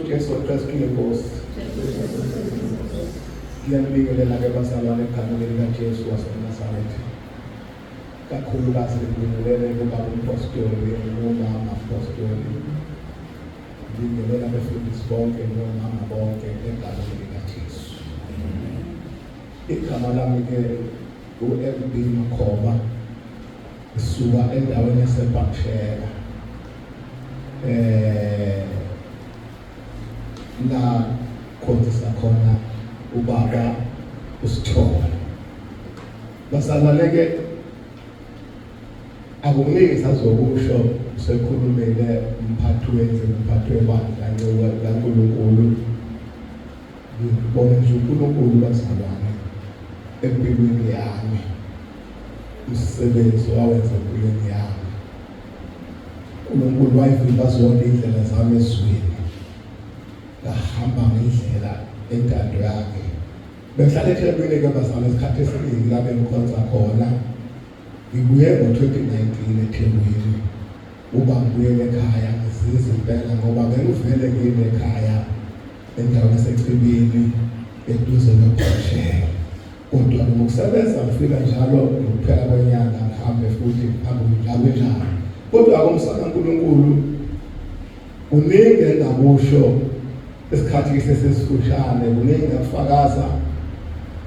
Jesu Kristu inkosi. Ngiyabingelela ke bazalwane ekhaya likaJesu waseNazaretha. Kakhulukazi ngibingelele kubaba umpostoli nomama apostoli. Ngibingelela abafundisi bonke nomama bonke ekhaya likaJesu. Igama lami ke Makhoba. Suka endaweni eBhamshela. La khonza khona ubaba usithola. Basalale ke akuningi sazokusho sekhulumele umphathi webandla kaNkulunkulu. Ngibona nje uNkulunkulu bazalwane empilweni yami. Umsebenzi wawenza empilweni yami. uNkulunkulu wayivimba zonke indlela zami ezweni. Ngahamba ngendlela entando yakhe. Bengihlala eThekwini ke bazalwane isikhathi esiningi la bengikhonza khona. Ngibuye ngo-2019 eThekwini. Uba ngibuyele ekhaya ngizizwa impela ngoba bengivele ngine ekhaya endaweni esecibini eduze neBhamshela. Kodwa ngokusebenza ngifika njalo ukuphela kwenyanga ngihambe futhi ngihambe njalo. Kodwa akumsana uNkulunkulu uningi engakusho isikhathi sesifishane kuningi ngiyafakaza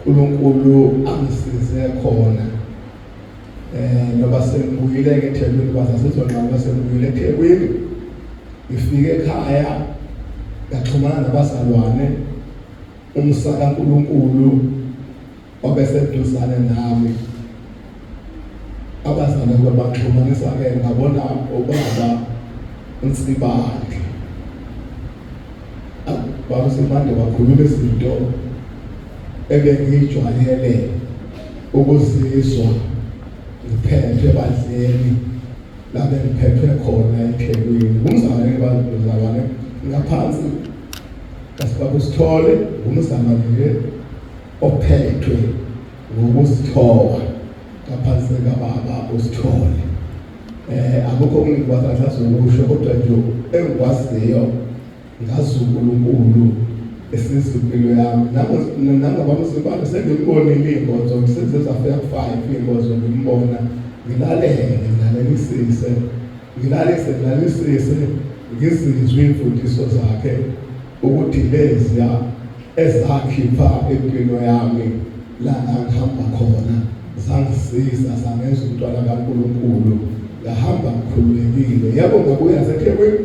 uNkulunkulu angisize khona. Ngoba sengibuyile eThekwini bazasizonqaba sengibuyile eThekwini. Ngifike ekhaya ngaxhumana nabazalwane umsaka uNkulunkulu obeseduzane nami. Abazalwane baxhumanisa ke ngabona ubaba uNsibande. Baba uNsibande wakhuluma izinto ebengijwayele ukuzizwa ngiphethwe ebandleni la bengiphethwe khona eThekwini. Umzalwane bazalwane ngaphansi kasibaba usithole umzalwane nje ophethwe ngokusithoba ngaphansi kababa usithole. Akukho ngikwazi sazokusho kodwa nje engikwaziyo ngazi uNkulunkulu esizimpilo yami. Nangaba uNsibande sengibonile inkonzo ngisenze zafika 5 inkonzo ngimbona ngilalelisise ngizizwe imfundiso zakhe ukuthi leziya ezakhipha impilo yami la ngihamba khona zangisiza zangenza umntwana kaNkulunkulu ngahamba ngikhululekile. Yabo ngabuya eThekwini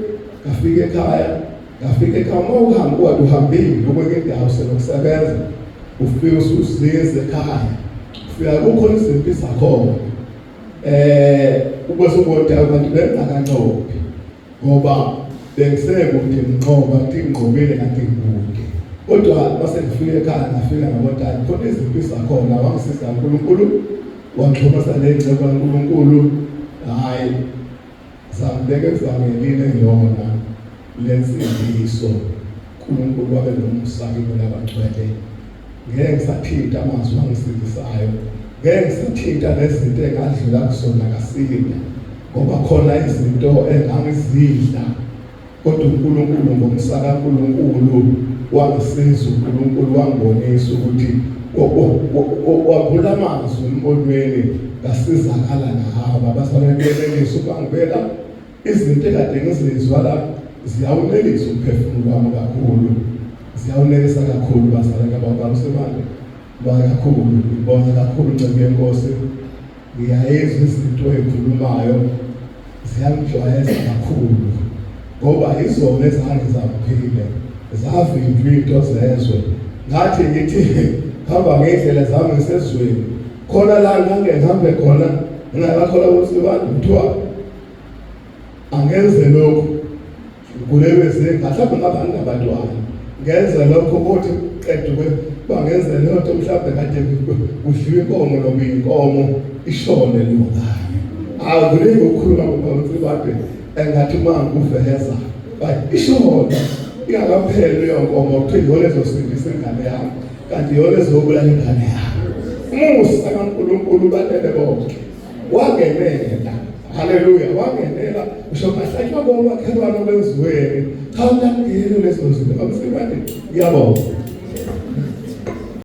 ngafika ekhaya mawuhamba wathi uhambile ukwenye indawo senokusebenza ufike ususize ekhaya ufika kukhona izinto zakhona ubese ubona abantu bengakanqophi ngoba bengisekude ngiqoba ngingqobile kanti ngikude. Kodwa base ngifike ekhaya ngafika ngabona khona izinto zakhona wangisiza uNkulunkulu wangixhumisa nengcebo kaNkulunkulu. Hayi sambeke kufanelile yona lensindiso uNkulunkulu wabe nomsaki nabangcwele. Ngeke ngisathinta amazwi angisindisayo, ngeke ngisathinta nezinto engadlula kusona kasinye ngoba khona izinto engangizidla. Kodwa uNkulunkulu ngomsaka kaNkulunkulu wangisiza, uNkulunkulu wangibonisa ukuthi wavula amazwi embonweni ngasizakala ngahaba. Basalelelisa ukubangibela izinto ekade ngizizwa la ziyawunelisa umphefumulo wami kakhulu, ziyawunelisa kakhulu bazalwane kababa uNsibande kakhulu. Ngibonga kakhulu ncebo yenkosi, ngiyayizwa izinto ezikhulumayo ziyangijwayeza kakhulu ngoba izona ezangizaphile zavimba into zezwe. Ngathi ngithi hamba ngendlela zami ngisezweni khona la ngihambe khona ngingakakhola uNsibande kuthiwa angenze lokho kulebeze mhlawumbe ngabantu abantwana ngenze lokho ukuthi qedwe bangenze lento mhlawumbe kade kudliwe inkomo noma inkomo ishone lungane. Akulingi ukukhuluma ngoNsibande engathi manguveza ishona ingakapheli leyo nkomo kuthi yona ezosindisa ingane yami kanti yona ezobulala ingane yami. Umusa kaNkulunkulu balele bonke wangenela Haleluya. Wangenela usho ngahlatywa komakhelwane kwenziweni. Khawunamngeni lezo zinto. Amsimane. Ngiyabonga.